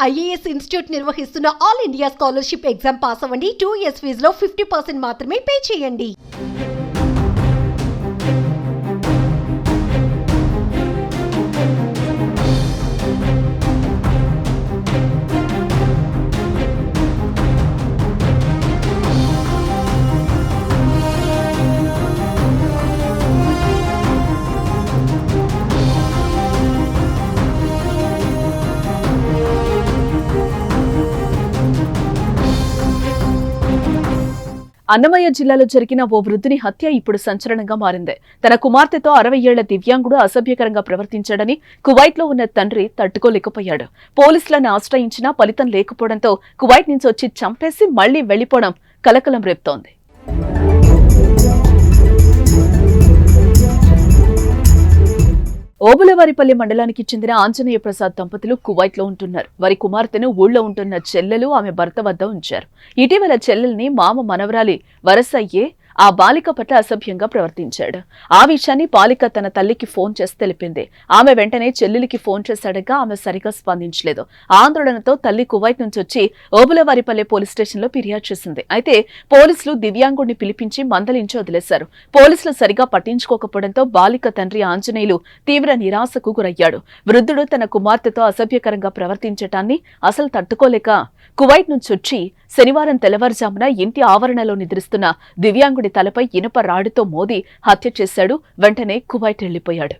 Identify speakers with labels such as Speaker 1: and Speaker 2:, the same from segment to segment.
Speaker 1: IAS institute నిర్వహిస్తున్న all India scholarship exam pass అవ్వండి. 2 years ఫీజులో 50% మాత్రమే పే చేయండి.
Speaker 2: అన్నమయ్య జిల్లాలో జరిగిన ఓ వృద్ధుని హత్య ఇప్పుడు సంచలనంగా మారింది. తన కుమార్తెతో 60 ఏళ్ల దివ్యాంగుడు అసభ్యకరంగా ప్రవర్తించాడని కువైట్లో ఉన్న తండ్రి తట్టుకోలేకపోయాడు. పోలీసులను ఆశ్రయించినా ఫలితం లేకపోవడంతో కువైట్ నుంచి వచ్చి చంపేసి మళ్లీ వెళ్లిపోవడం కలకలం రేపుతోంది. ఓబులవారిపల్లి మండలానికి చెందిన ఆంజనేయ ప్రసాద్ దంపతులు కువైట్ లో ఉంటున్నారు. వారి కుమార్తెను ఊళ్ళో ఉంటున్న చెల్లెలు ఆమె భర్త వద్ద ఉంచారు. ఇటీవల చెల్లెల్ని మామ మనవరాలి వరసయ్యే ఆ బాలిక పట్ల అసభ్యంగా ప్రవర్తించాడు. ఆ విషయాన్ని బాలిక తన తల్లికి ఫోన్ చేసి తెలిపింది. ఆమె వెంటనే చెల్లెలికి ఫోన్ చేశాడగా ఆమె సరిగా స్పందించలేదు. ఆందోళనతో తల్లి కువైట్ నుంచి వచ్చి ఓబులవారిపల్లె పోలీస్ స్టేషన్ లో ఫిర్యాదు చేసింది. అయితే పోలీసులు దివ్యాంగుడిని పిలిపించి మందలించి వదిలేశారు. పోలీసులు సరిగా పట్టించుకోకపోవడంతో బాలిక తండ్రి ఆంజనేయులు తీవ్ర నిరాశకు గురయ్యాడు. వృద్ధుడు తన కుమార్తెతో అసభ్యకరంగా ప్రవర్తించటాన్ని అసలు తట్టుకోలేక కువైట్ నుంచి వచ్చి శనివారం తెల్లవారుజామున ఇంటి ఆవరణలో నిద్రిస్తున్న దివ్యాంగుడి తలపై ఇనుప రాడుతో మోది హత్య చేశాడు. వెంటనే కువైట్ వెళ్లిపోయాడు.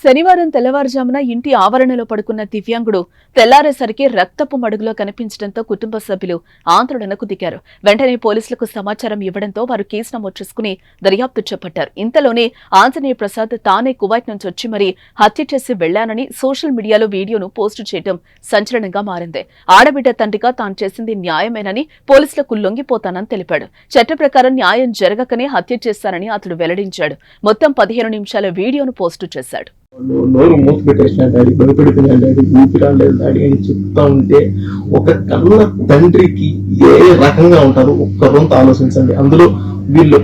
Speaker 2: శనివారం తెల్లవారుజామున ఇంటి ఆవరణలో పడుకున్న దివ్యాంగుడు తెల్లారేసరికి రక్తపు మడుగులో కనిపించడంతో కుటుంబ సభ్యులు ఆందోళనకు దిగారు. వెంటనే పోలీసులకు సమాచారం ఇవ్వడంతో వారు కేసు నమోదు చేసుకుని దర్యాప్తు చేపట్టారు. ఇంతలోనే ఆంజనేయ ప్రసాద్ తానే కువైట్ నుంచి వచ్చి మరీ హత్య చేసి వెళ్లానని సోషల్ మీడియాలో వీడియోను పోస్టు చేయడం సంచలనంగా మారింది. ఆడబిడ్డ తండ్రిగా తాను చేసింది న్యాయమేనని పోలీసులకు లొంగిపోతానని తెలిపాడు. చట్ట ప్రకారం న్యాయం జరగకనే హత్య చేశానని అతడు వెల్లడించాడు. మొత్తం 15 నిమిషాల వీడియోను పోస్టు చేశాడు.
Speaker 3: నోరు మూసి పెట్టేసిన డాడీ, భయపెడుతున్నా డాడీ, ఊపిరాలేదు డాడీ అని చెప్తా ఉంటే ఒక కన్న తండ్రికి ఏ రకంగా ఉంటారో ఒక్కరంతా ఆలోచించండి. అందులో వీళ్ళు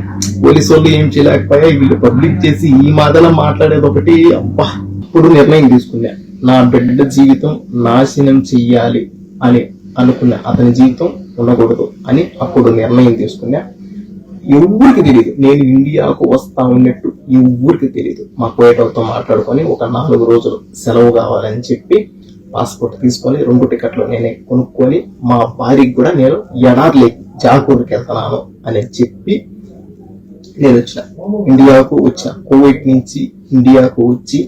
Speaker 3: పోలీసు వాళ్ళు ఏం చేయలేకపోయా, వీళ్ళు పబ్లిక్ చేసి ఈ మాటలా మాట్లాడేది ఒకటి. అబ్బా, ఇప్పుడు నిర్ణయం తీసుకున్నా, నా బిడ్డ జీవితం నాశనం చెయ్యాలి అని అనుకున్నా, అతని జీవితం ఉండకూడదు అని అప్పుడు నిర్ణయం తీసుకున్నా. ఎవరికి తెలియదు నేను ఇండియాకు వస్తా ఉన్నట్టు, ఎవరికి తెలియదు. మా కోయటతో మాట్లాడుకొని ఒక 4 రోజులు సెలవు కావాలని చెప్పి పాస్పోర్ట్ తీసుకొని 2 టికెట్లు నేనే కొనుక్కొని మా భార్యకి కూడా నేను ఎడార్లే జాకూర్కి వెళ్తున్నాను అని చెప్పి నేను వచ్చిన ఇండియాకు వచ్చిన. కువైట్ నుంచి ఇండియాకు వచ్చి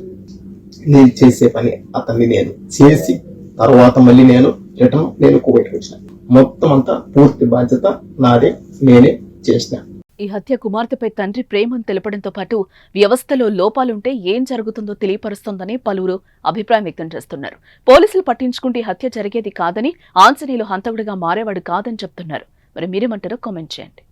Speaker 3: నేను చేసే పని అతన్ని నేను చేసి తర్వాత మళ్ళీ నేను రిటర్న్ నేను కువైట్కి వచ్చిన. మొత్తం అంతా పూర్తి బాధ్యత నాదే, నేనే చేసిన.
Speaker 2: ఈ హత్య కుమార్తెపై తండ్రి ప్రేమను తెలపడంతో పాటు వ్యవస్థలో లోపాలుంటే ఏం జరుగుతుందో తెలియపరుస్తోందని పలువురు అభిప్రాయం వ్యక్తం చేస్తున్నారు. పోలీసులు పట్టించుకుంటే హత్య జరిగేది కాదని, ఆంజనేయులు హంతకుడిగా మారేవాడు కాదని చెప్తున్నారు. మరి మీరేమంటారో కామెంట్ చేయండి.